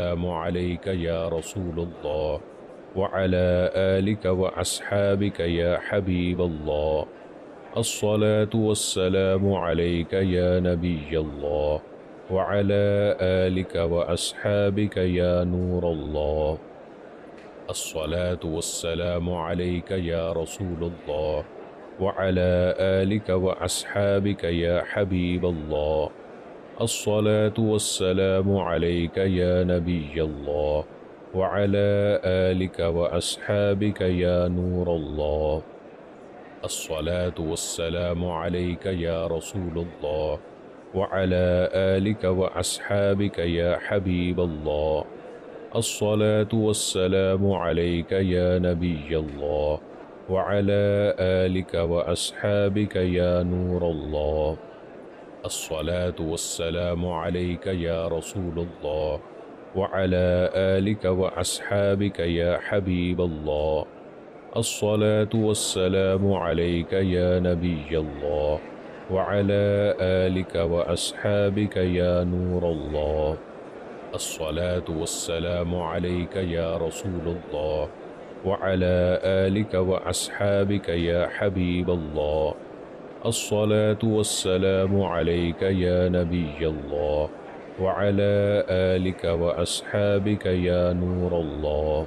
वस्सलामु अलैका या रसूलल्लाह व अला आलिका व अस्हाबिका या हबीबल्लाह। अस्सलातु वस्सलामु अलैका या नबियल्लाह व अला आलिका व अस्हाबिका या नूरल्लाह। अस्सलातु वस्सलामु अलैका या रसूलल्लाह व अला आलिका व अस्हाबिका या हबीबल्लाह। अस्सलातु वस्सलामु अलैका या नबियल्लाह व अला आलिका व अस्हाबिका या नूरल्लाह। अस्सलातु वस्सलामु अलैका या रसूलल्लाह व अला आलिका व अस्हाबिका या हबीबल्लाह। अस्सलातु वस्सलामु अलैका या नबियल्लाह व अला आलिका व अस्हाबिका या नूरल्लाह। अस्सलातु वस्सलामु अलैका या रसूलल्लाह व अला आलिका व अस्हाबिका या हबीबल्लाह। अस्सलातु वस्सलामु अलैका या नबियल्लाह व अला आलिका व अस्हाबिका या नूरल्लाह। अस्सलातु वस्सलामु अलैका या रसूलल्लाह व अला आलिका व अस्हाबिका या हबीबल्लाह। अस्सलातु वस्सलामु अलैका या नबियल्लाह व अला आलिका व अस्हाबिका या नूरल्लाह।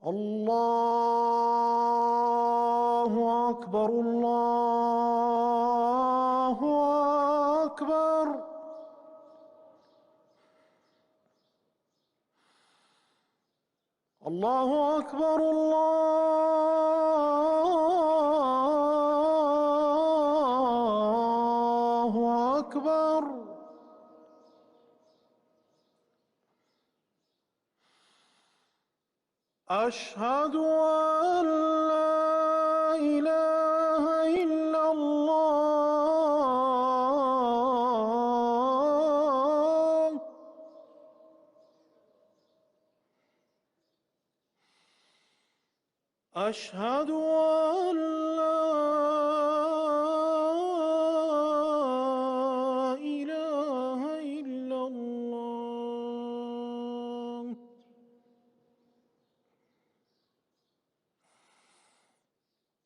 الله أكبر الله أكبر. الله أكبر الله أكبر. أشهد أن لا إله إلا الله. أشهد أن لا إله إلا الله.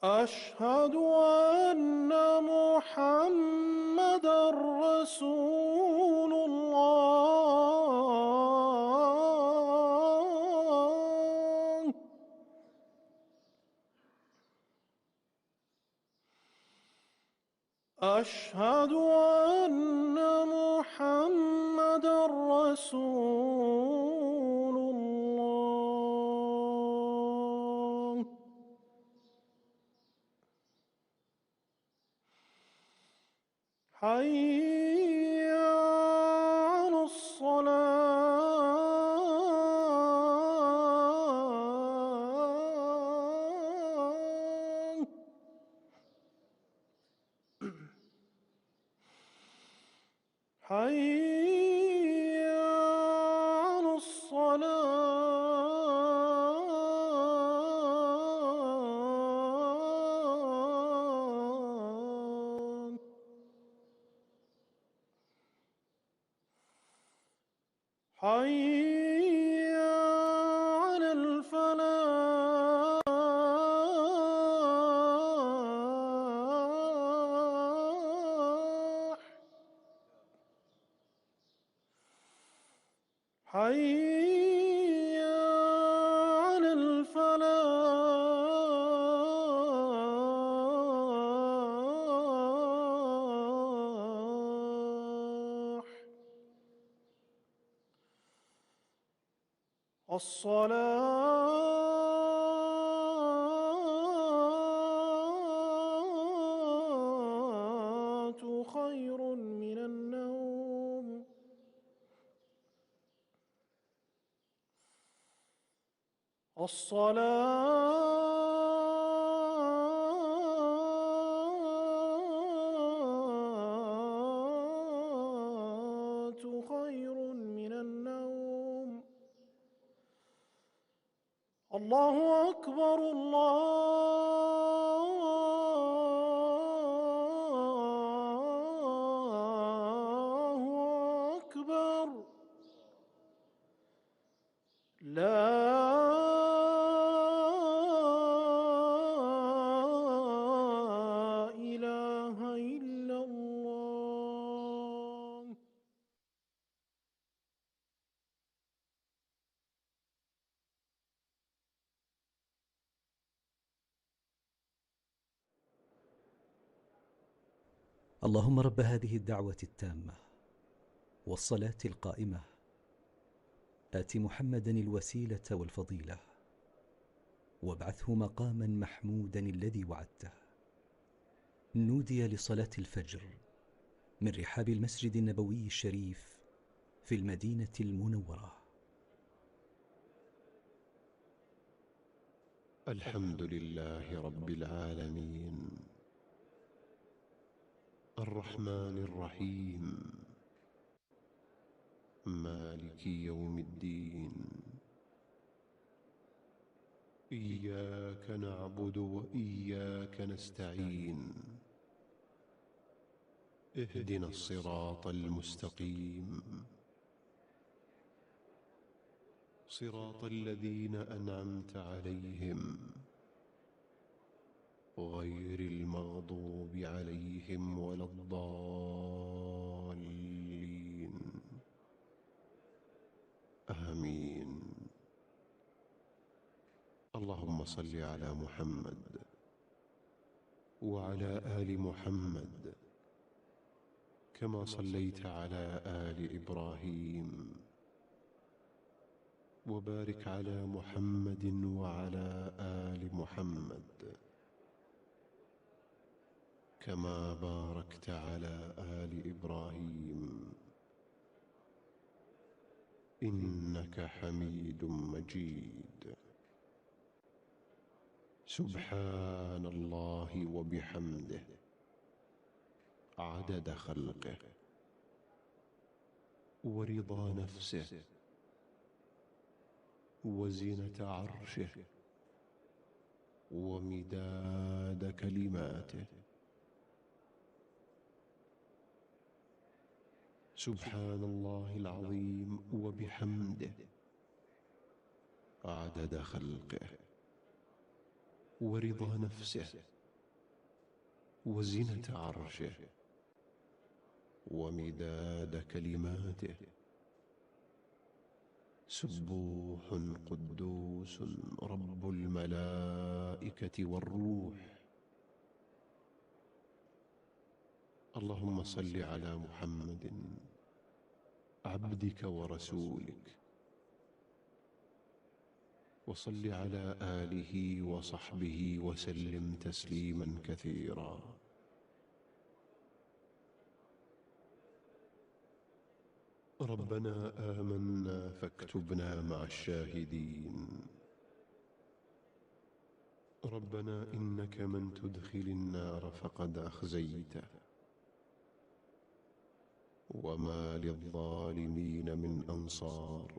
أشهد أن محمدا رسول الله. أشهد أن محمدا رسول الله. حي على الصلاة. حي على الصلاة. حي على الفلاح. حي على الفلاح. الصلاة خير من النوم. الصلاة خير من النوم. الله أكبر الله أكبر. لا إله إلا الله. اللهم رب هذه الدعوة التامة والصلاة القائمة آت محمدا الوسيلة والفضيلة وابعثه مقاما محمودا الذي وعدته. نودي لصلاة الفجر من رحاب المسجد النبوي الشريف في المدينة المنورة. الحمد لله رب العالمين الرحمن الرحيم مالك يوم الدين. إياك نعبد وإياك نستعين. اهدنا الصراط المستقيم صراط الذين أنعمت عليهم غير المغضوب عليهم ولا الضالين. آمين. اللهم صل على محمد وعلى آل محمد كما صليت على آل إبراهيم، وبارك على محمد وعلى آل محمد كما باركت على آل إبراهيم إنك حميد مجيد. سبحان الله وبحمده عدد خلقه ورضا نفسه وزنة عرشه ومداد كلماته. سبحان الله العظيم وبحمده عدد خلقه ورضا نفسه وزنة عرشه ومداد كلماته. سبوح قدوس رب الملائكة والروح. اللهم صل على محمد عبدك ورسولك، وصل على آله وصحبه وسلم تسليما كثيرا. ربنا آمنا فاكتبنا مع الشاهدين. ربنا إنك من تدخل النار فقد أخزيته، وما للظالمين من أنصار.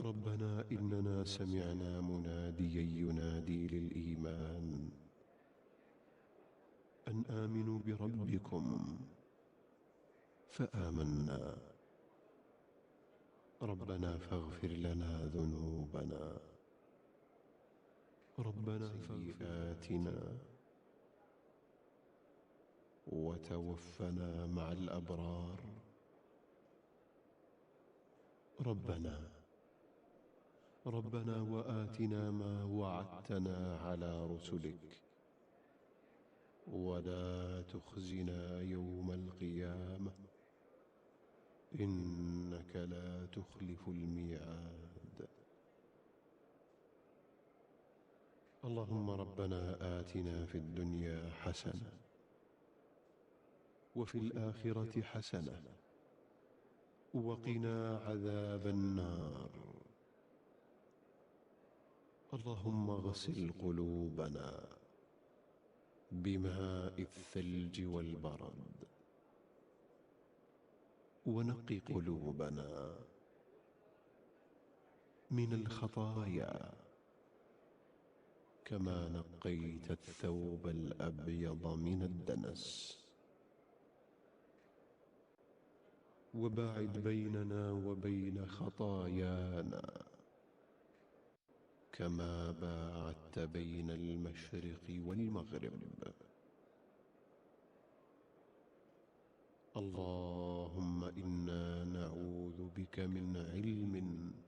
ربنا إننا سمعنا مناديا ينادي للإيمان أن آمنوا بربكم فآمنا. ربنا فاغفر لنا ذنوبنا، ربنا سيئاتنا وتوفنا مع الأبرار. ربنا وآتنا ما وعدتنا على رسلك، ولا تخزنا يوم القيامة إنك لا تخلف الميعاد. اللهم ربنا آتنا في الدنيا حسنة وفي الآخرة حسنة وقنا عذاب النار. اللهم اغسل قلوبنا بماء الثلج والبرد، ونق قلوبنا من الخطايا كما نقيت الثوب الأبيض من الدنس. وباعد بيننا وبين خطايانا كما باعدت بين المشرق والمغرب. اللهم إنا نعوذ بك من علم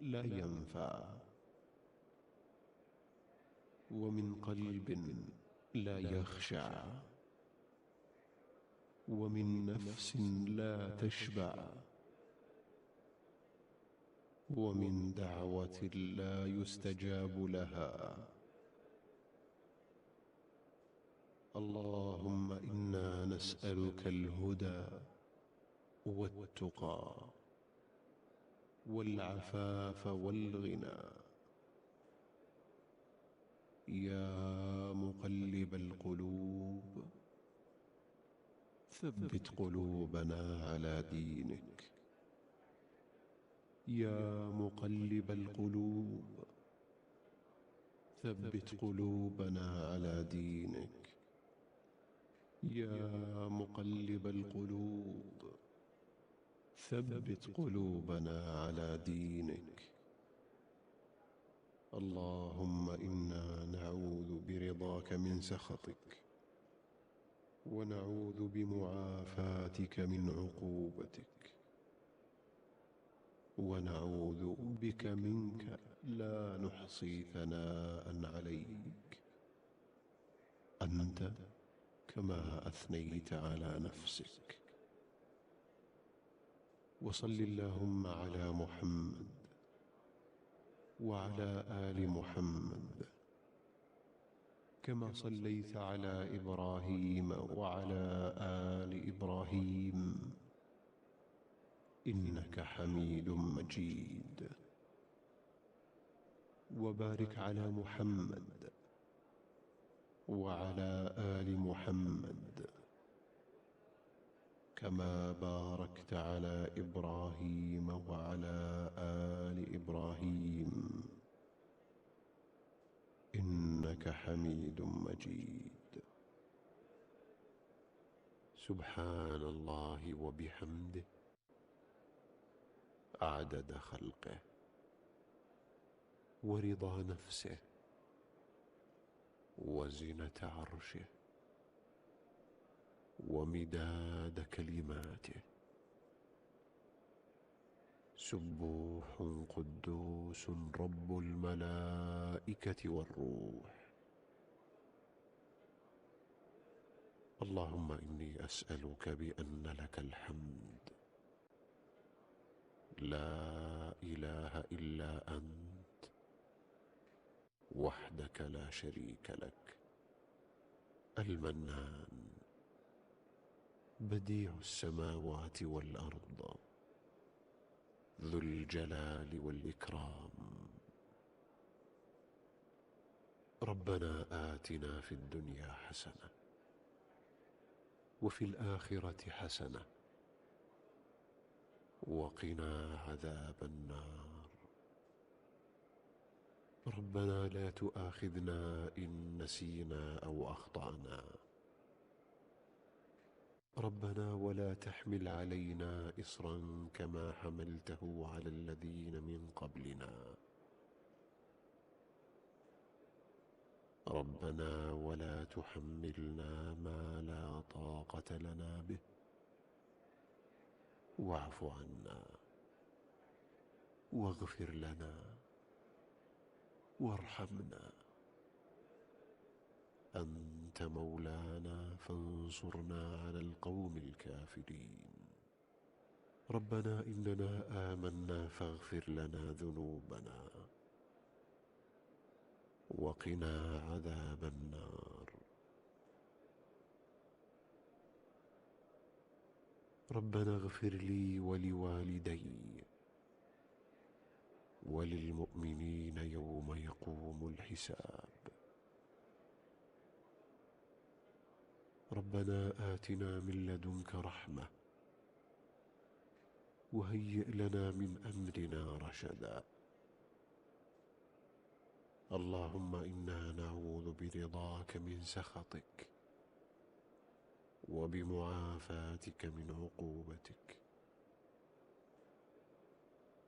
لا ينفع، ومن قلب لا يخشع، ومن نفس لا تشبع، ومن دعوة لا يستجاب لها. اللهم إنا نسألك الهدى والتقى والعفاف والغنى. يا مقلب القلوب ثبت قلوبنا على دينك. يا مقلب القلوب ثبت قلوبنا على دينك. يا مقلب القلوب ثبت قلوبنا على دينك. اللهم إنا نعوذ برضاك من سخطك، ونعوذ بمعافاتك من عقوبتك، ونعوذ بك منك لا نحصي ثناء عليك، أنت كما أثنيت على نفسك. وصل اللهم على محمد وعلى آل محمد كما صليت على إبراهيم وعلى آل إبراهيم إنك حميد مجيد. وبارك على محمد وعلى آل محمد كما باركت على إبراهيم وعلى آل إبراهيم إنك حميد مجيد. سبحان الله وبحمده عدد خلقه ورضا نفسه وزنة عرشه ومداد كلماته. سبوح قدوس رب الملائكة والروح. اللهم إني أسألك بأن لك الحمد، لا إله إلا أنت وحدك لا شريك لك، المنان بديع السماوات والأرض، ذو الجلال والإكرام. ربنا آتنا في الدنيا حسنة وفي الآخرة حسنة وقنا عذاب النار. ربنا لا تؤاخذنا إن نسينا أو أخطأنا. ربنا ولا تحمل علينا إصرا كما حملته على الذين من قبلنا. ربنا ولا تحملنا ما لا طاقة لنا به، واعف عنا واغفر لنا وارحمنا. أنت مولانا فانصرنا على القوم الكافرين. ربنا إننا آمنا فاغفر لنا ذنوبنا وقنا عذاب النار. ربنا اغفر لي ولوالدي وللمؤمنين يوم يقوم الحساب. ربنا آتنا من لدنك رحمة وهيئ لنا من أمرنا رشدا. اللهم إنا نعوذ برضاك من سخطك وبمعافاتك من عقوبتك،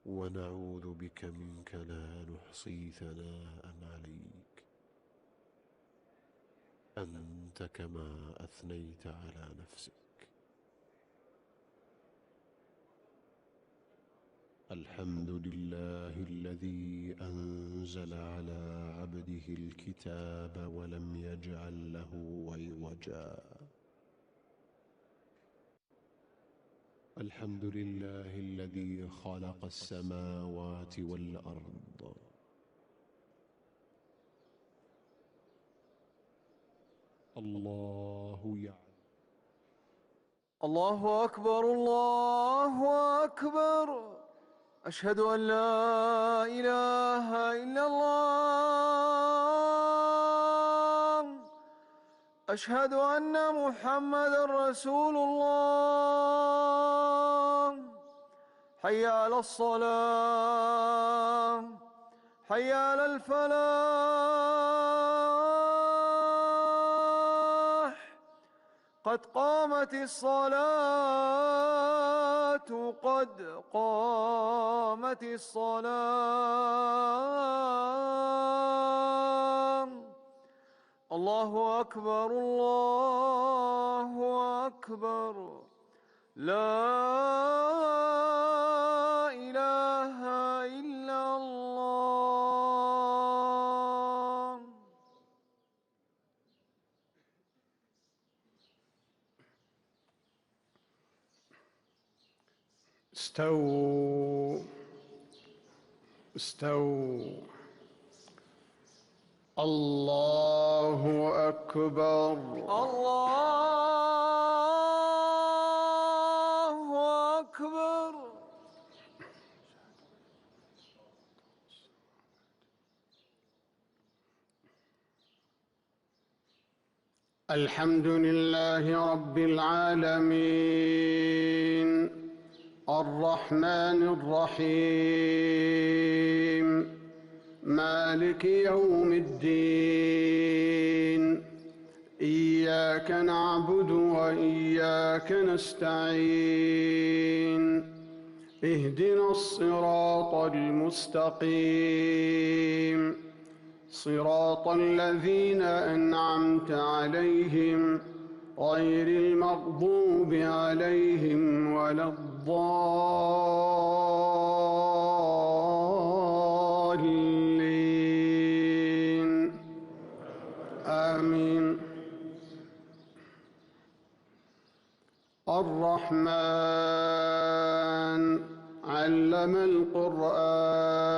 ونعوذ بك منك لا نحصي ثناء عليك، أنت كما أثنيت على نفسك. الحمد لله الذي أنزل على عبده الكتاب ولم يجعل له عوجا. الحمد لله الذي خلق السماوات والأرض. الله يعلم. الله أكبر الله أكبر. أشهد أن لا إله إلا الله. أشهد أن محمدا رسول الله. حي على الصلاة، حي على الفلاح. قد قامت الصلاة، قد قامت الصلاة. الله أكبر الله أكبر. لا إله إلا الله. استووا استووا. الله أكبر. الله أكبر. الحمد لله رب العالمين الرحمن الرحيم مالك يوم الدين. إياك نعبد وإياك نستعين. اهدنا الصراط المستقيم صراط الذين أنعمت عليهم غير المغضوب عليهم ولا الضالين. آمين. الرحمن علم القرآن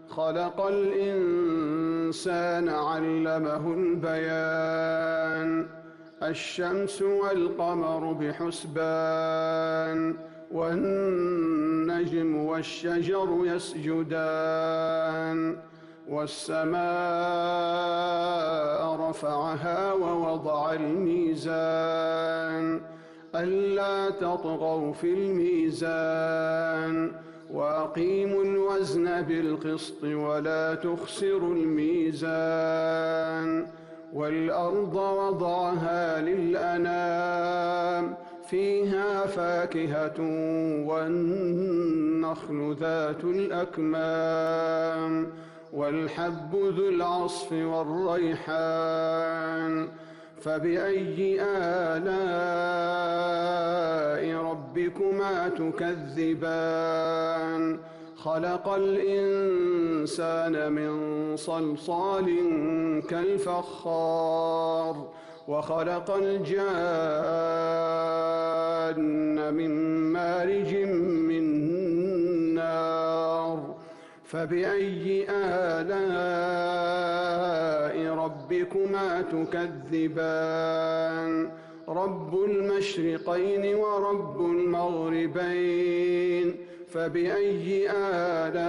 خلق الإنسان علمه البيان. الشمس والقمر بحسبان والنجم والشجر يسجدان. والسماء رفعها ووضع الميزان ألا تطغوا في الميزان وأقيموا الوزن بالقسط ولا تخسروا الميزان. والأرض وضعها للأنام فيها فاكهة والنخل ذات الأكمام والحب ذو العصف والريحان. فبأي آلاء ربكما تكذبان؟ خلق الإنسان من صلصال كالفخار وخلق الجان من مارج من نار. فبأي آلاء ربكما تكذبان؟ رب المشرقين ورب المغربين. فبأي آلاء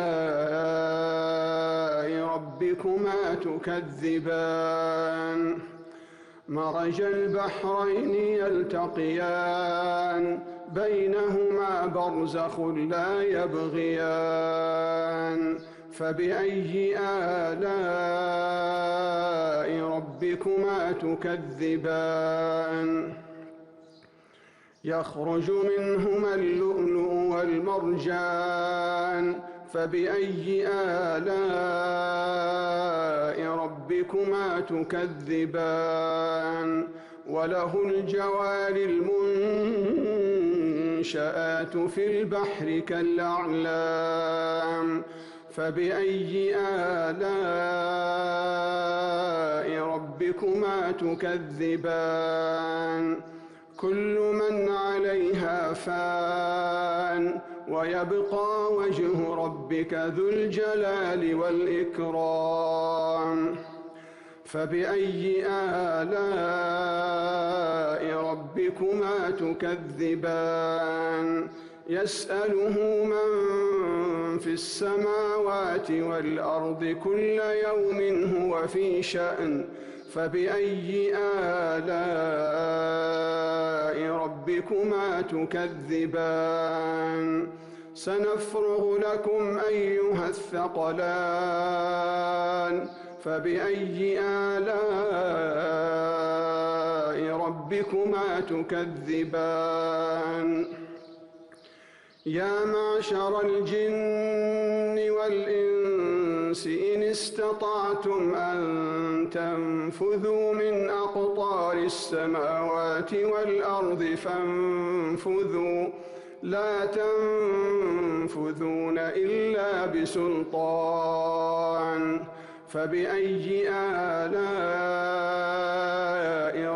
ربكما تكذبان؟ مرج البحرين يلتقيان بينهما برزخ لا يبغيان. فبأي آلاء ربكما تكذبان؟ يخرج منهما اللؤلؤ والمرجان. فبأي آلاء ربكما تكذبان؟ وله الجوار المنشآت في البحر كالأعلام. فبأي آلاء ربكما تكذبان؟ كل من عليها فان ويبقى وجه ربك ذو الجلال والإكرام. فبأي آلاء ربكما تكذبان؟ يسأله من في السماوات والأرض كل يوم هو في شأن. فبأي آلاء ربكما تكذبان؟ سنفرغ لكم أيها الثقلان. فبأي آلاء ربكما تكذبان؟ يا معشر الجن والإنس إن استطعتم أن تنفذوا من أقطار السماوات والأرض فانفذوا لا تنفذون إلا بسلطان. فبأي آلاء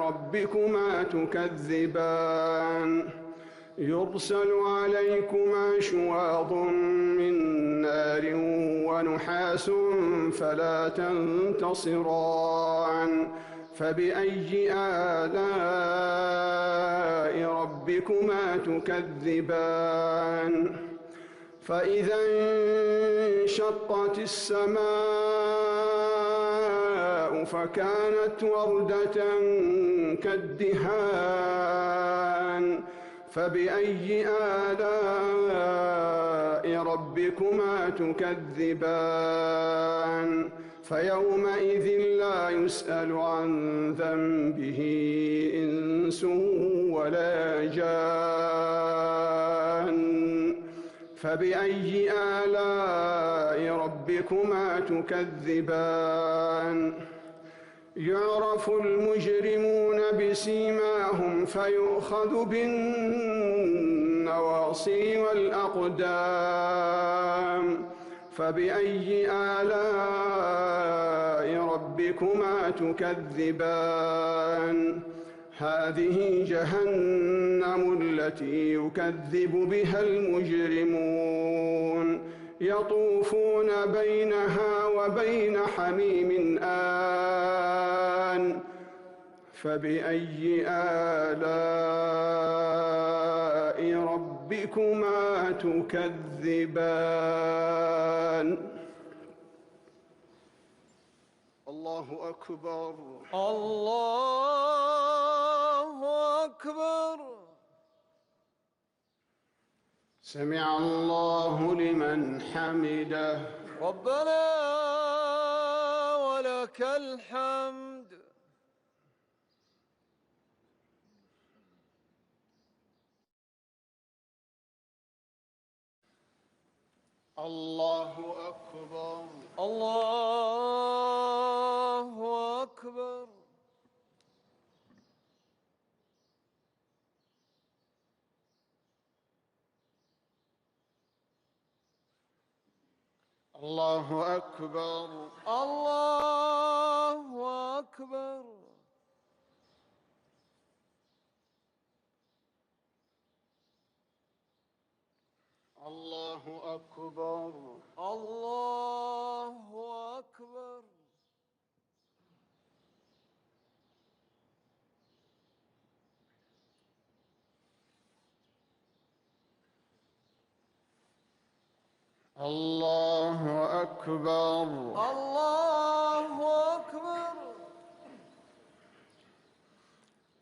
ربكما تكذبان؟ يرسل عليكما شواظ من نار ونحاس فلا تنتصران فبأي آلاء ربكما تكذبان فإذا انشقت السماء فكانت وردة كالدهان فبأي آلاء ربكما تكذبان فيومئذ لا يسأل عن ذنبه إنس ولا جان فبأي آلاء ربكما تكذبان يعرف المجرمون بسيماهم فيؤخذ بالنواصي والأقدام فبأي آلاء ربكما تكذبان هذه جهنم التي يكذب بها المجرمون يطوفون بينها وبين حميم آن فبأي آلاء ربكما تكذبان الله أكبر الله أكبر. سمع الله لمن حمده ربنا ولك الحمد. الله أكبر الله أكبر. الله أكبر الله أكبر. الله أكبر الله أكبر. الله أكبر الله أكبر.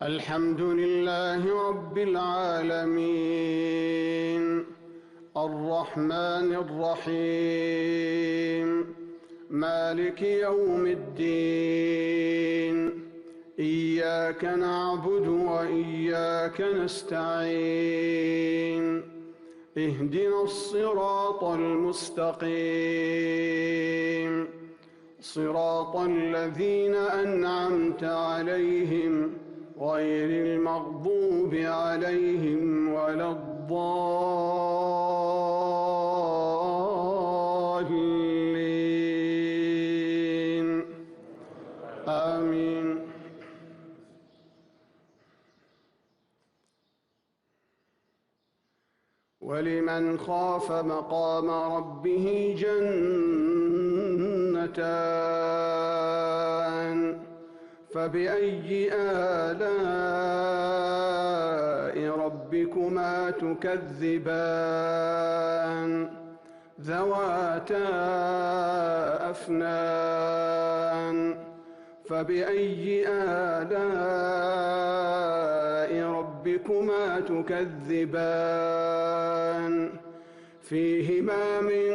الحمد لله رب العالمين الرحمن الرحيم مالك يوم الدين إياك نعبد وإياك نستعين اهدنا الصراط المستقيم صراط الذين أنعمت عليهم غير المغضوب عليهم ولا الضالين آمين. ولمن خاف مقام ربه جنتان فبأي آلاء ربكما تكذبان ذواتا أفنان فبأي آلاء ربكما تكذبان فيهما من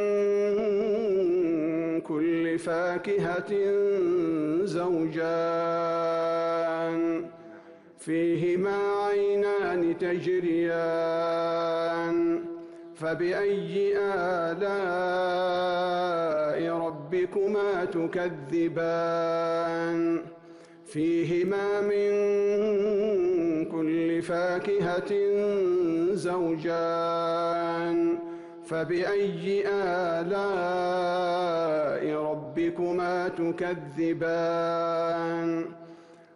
كل فاكهة زوجان فيهما عينان تجريان فبأي آلاء ربكما تكذبان فيهما من كل فاكهة زوجان فبأي آلاء ربكما تكذبان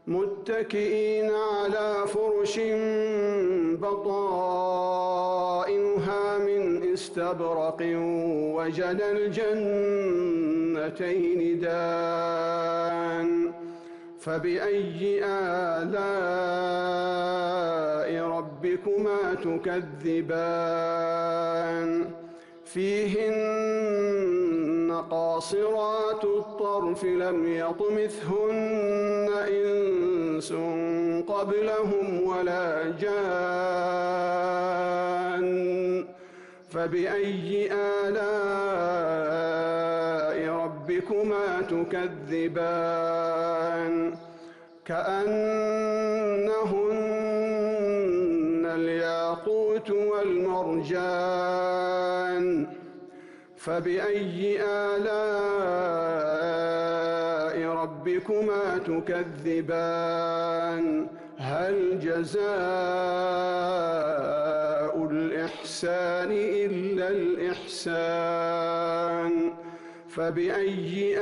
متكئين على فرش بطائنها من استبرق وجنى الجنتين دان فبأي آلاء ربكما تكذبان فيهن قاصرات الطرف لم يطمثهن إنس قبلهم ولا جان فبأي آلاء ربكما تكذبان كأنهن الياقوت والمرجان فبأي آلاء ربكما تكذبان هل جزاء الإحسان إلا الإحسان فبأي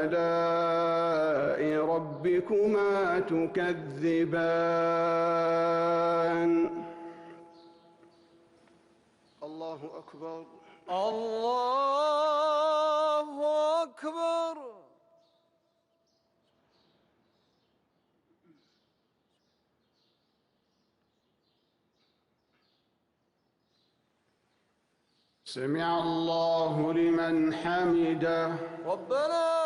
آلاء ربكما تكذبان الله أكبر الله أكبر. سمع الله لمن حمده ربنا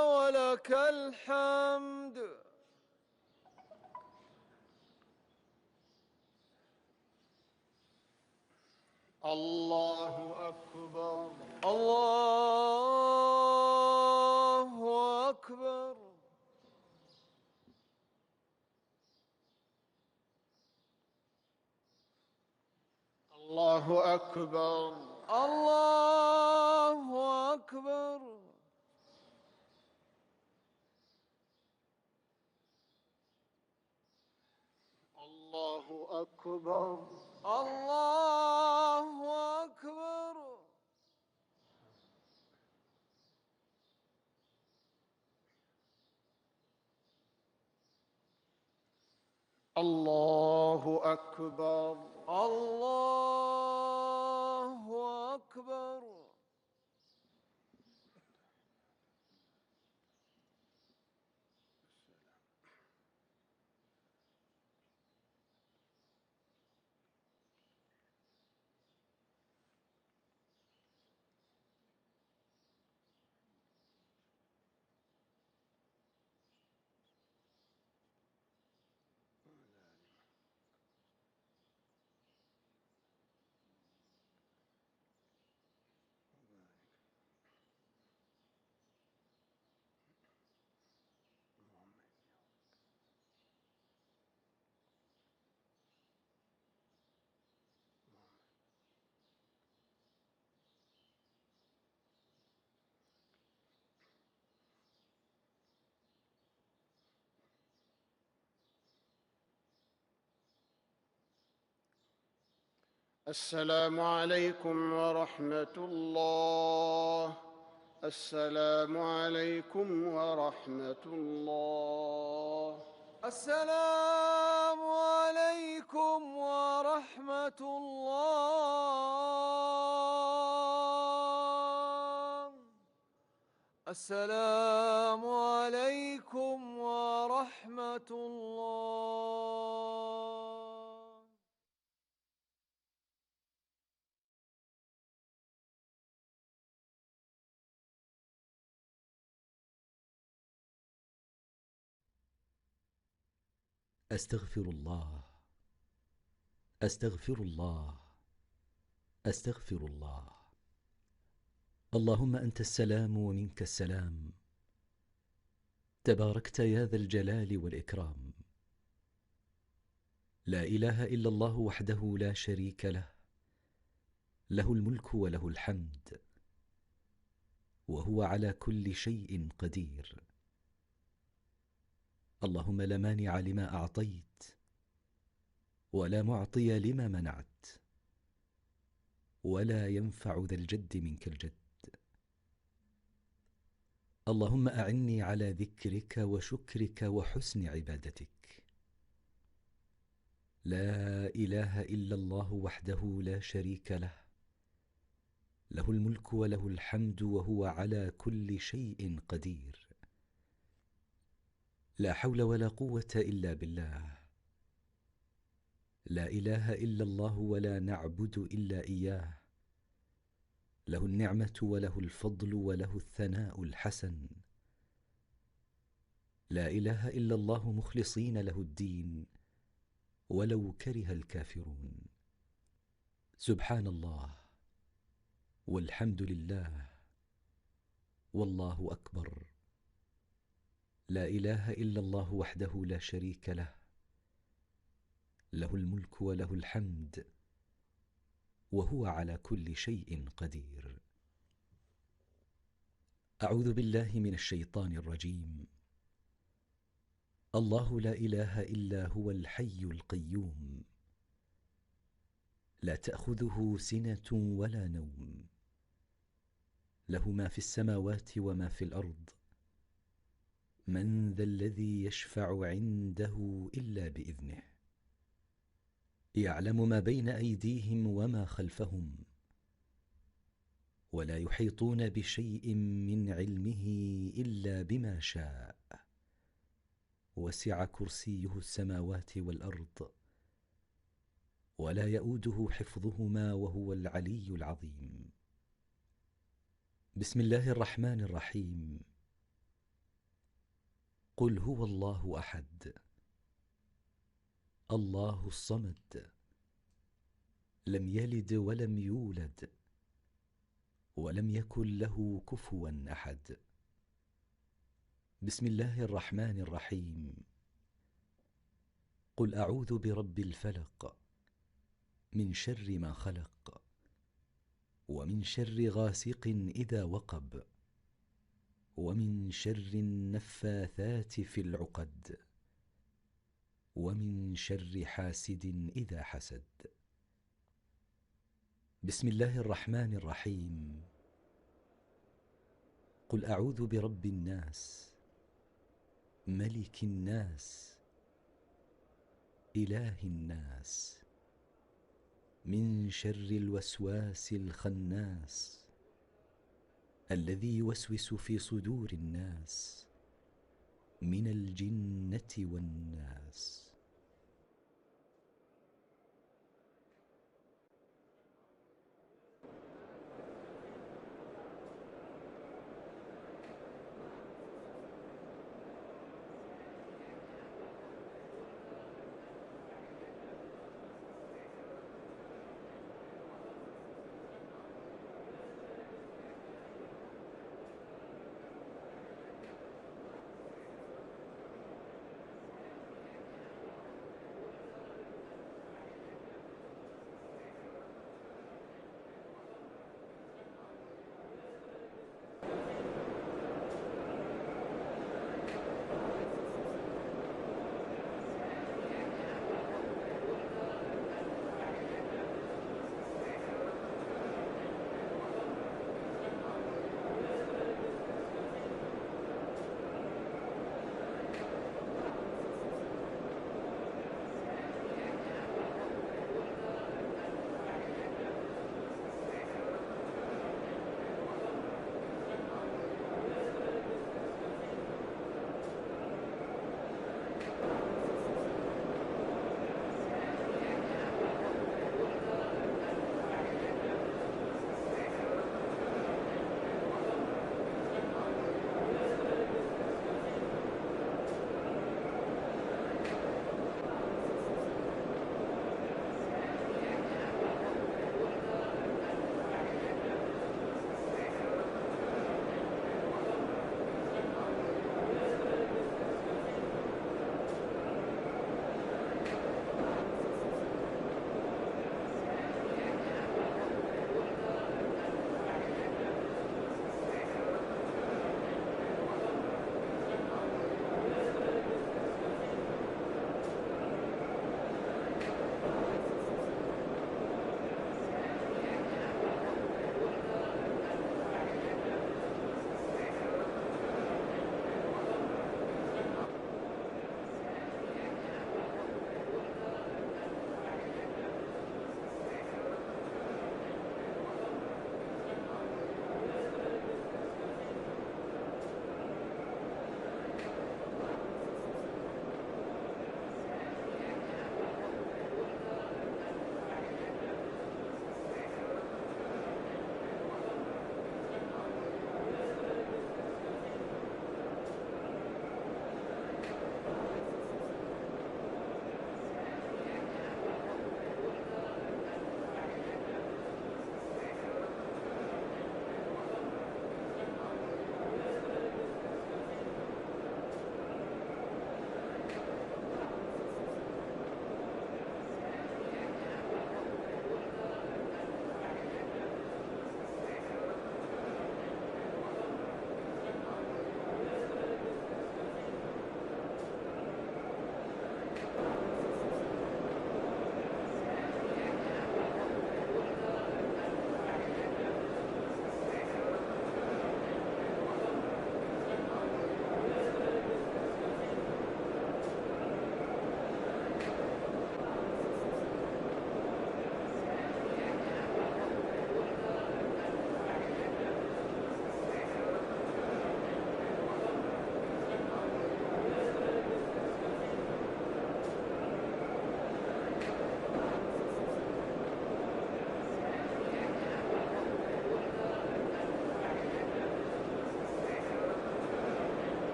ولك الحمد. الله أكبر الله أكبر. الله أكبر الله أكبر. الله أكبر الله أكبر. الله أكبر الله أكبر. السلام عليكم ورحمة الله السلام عليكم ورحمة الله السلام عليكم ورحمة الله. السلام عليكم ورحمة الله. أستغفر الله أستغفر الله أستغفر الله. اللهم أنت السلام ومنك السلام، تباركت يا ذا الجلال والإكرام. لا إله إلا الله وحده لا شريك له، له الملك وله الحمد، وهو على كل شيء قدير. اللهم لا مانع لما أعطيت ولا معطي لما منعت، ولا ينفع ذا الجد منك الجد. اللهم أعني على ذكرك وشكرك وحسن عبادتك. لا إله إلا الله وحده لا شريك له، له الملك وله الحمد وهو على كل شيء قدير. لا حول ولا قوة إلا بالله. لا إله إلا الله ولا نعبد إلا إياه. له النعمة وله الفضل وله الثناء الحسن. لا إله إلا الله مخلصين له الدين ولو كره الكافرون. سبحان الله والحمد لله والله أكبر. لا إله إلا الله وحده لا شريك له، له الملك وله الحمد وهو على كل شيء قدير. أعوذ بالله من الشيطان الرجيم. الله لا إله إلا هو الحي القيوم، لا تأخذه سنة ولا نوم، له ما في السماوات وما في الأرض. من ذا الذي يشفع عنده إلا بإذنه؟ يعلم ما بين أيديهم وما خلفهم، ولا يحيطون بشيء من علمه إلا بما شاء. وسع كرسيه السماوات والأرض، ولا يؤوده حفظهما وهو العلي العظيم. بسم الله الرحمن الرحيم. قل هو الله أحد، الله الصمد، لم يلد ولم يولد ولم يكن له كفوا أحد. بسم الله الرحمن الرحيم. قل أعوذ برب الفلق، من شر ما خلق، ومن شر غاسق إذا وقب، ومن شر النفاثات في العقد، ومن شر حاسد إذا حسد. بسم الله الرحمن الرحيم. قل أعوذ برب الناس، ملك الناس، إله الناس، من شر الوسواس الخناس، الذي يوسوس في صدور الناس من الجنة والناس.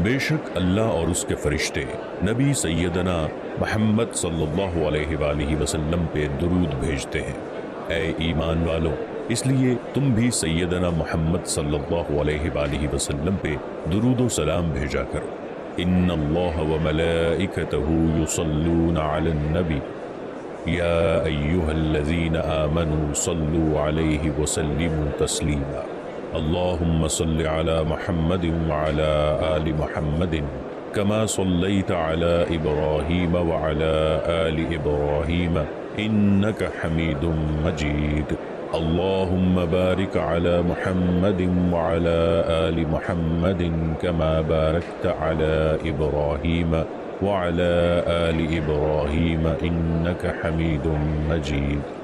बेशक अल्लाह और उसके फरिश्ते नबी सैयदना मोहम्मद सल्लल्लाहु अलैहि वसल्लम पे दुरूद भेजते हैं। ऐ ईमान वालों, इसलिए तुम भी सैयदना मोहम्मद सल्लल्लाहु अलैहि वसल्लम पे दुरूद व सलाम भेजा करो। इन्नल्लाह व मलाइकतहु युसल्लूना अलन नबी या अय्युहल्लज़ीना आमनू सल्लू अलैहि व सल्लिमू तस्लीमा। अल्लाहुम्मा सल्लि अला मुहम्मदिन व अला आलि मुहम्मदिन कमा सल्लैता अला इब्राहीम व अला आलि इब्राहीम इन्नका हमीदुम मजीद। अल्लाहुम्मा बारिक अला मुहम्मदिन व अला आलि मुहम्मदिन कमा बारकता अला इब्राहीम व अला आलि इब्राहीम इन्नका हमीदुम मजीद।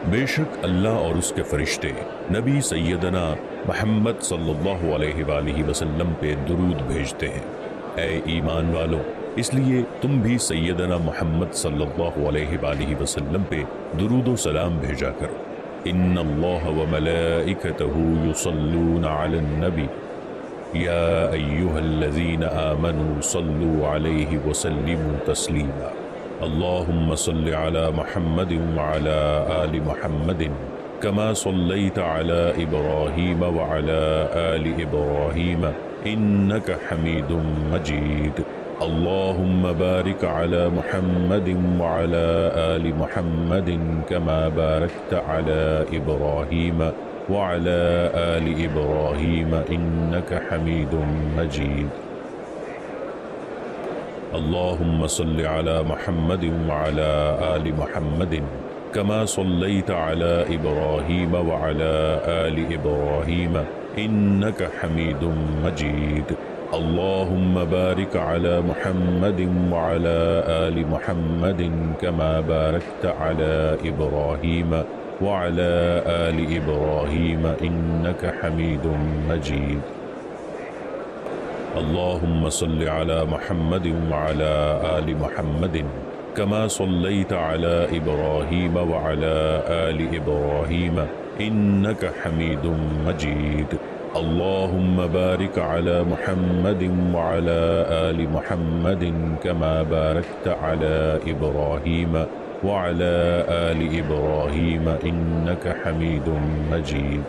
बेशक अल्लाह और उसके फरिश्ते नबी सैयदना मोहम्मद सल्लल्लाहु अलैहि वसल्लम पे दुरूद भेजते हैं। ऐ ईमान वालों, इसलिए तुम भी सैयदना मोहम्मद सल्लल्लाहु अलैहि वसल्लम पे दुरूद व सलाम भेजा करो। इन्नल्लाह व मलाइकतहु युसल्लूना अलन नबी या अय्युहल्लज़ीना आमनू सल्लू अलैहि व सल्लिमू तस्लीमा। अल्लाहुम्मा सल्लि अला मुहम्मदिन व अला आलि मुहम्मदिन कमा सल्लैता अला इब्राहीम व अला आलि इब्राहीम इन्नका हमीदुम मजीद। अल्लाहुम्मा बारिक अला मुहम्मदिन व अला आलि मुहम्मदिन कमा बारकता अला इब्राहीम व अला आलि इब्राहीम इन्नका हमीदुम मजीद। अल्लाहुम्मा सल्लि अला मुहम्मदिन व अला आलि मुहम्मदिन कमा सल्लैता अला इब्राहीम व अला आलि इब्राहीम इन्नका हमीदुम मजीद। अल्लाहुम्मा बारिक अला मुहम्मदिन व अला आलि मुहम्मदिन कमा बारकता अला इब्राहीम वअला आलि इब्राहीम इन्नका हमीदुम मजीद। अल्लाहुम्मा सल्लि अला मुहम्मदिन वअला आलि मुहम्मदिन कमा सल्लैता अला इब्राहीम वअला आलि इब्राहीम इन्नका हमीदुम मजीद। अल्लाहुम्मा बारिक अला मुहम्मदिन वअला आलि मुहम्मदिन कमा बारकता अला इब्राहीम वअला आलि इब्राहीम इन्नका हमीदुम मजीद।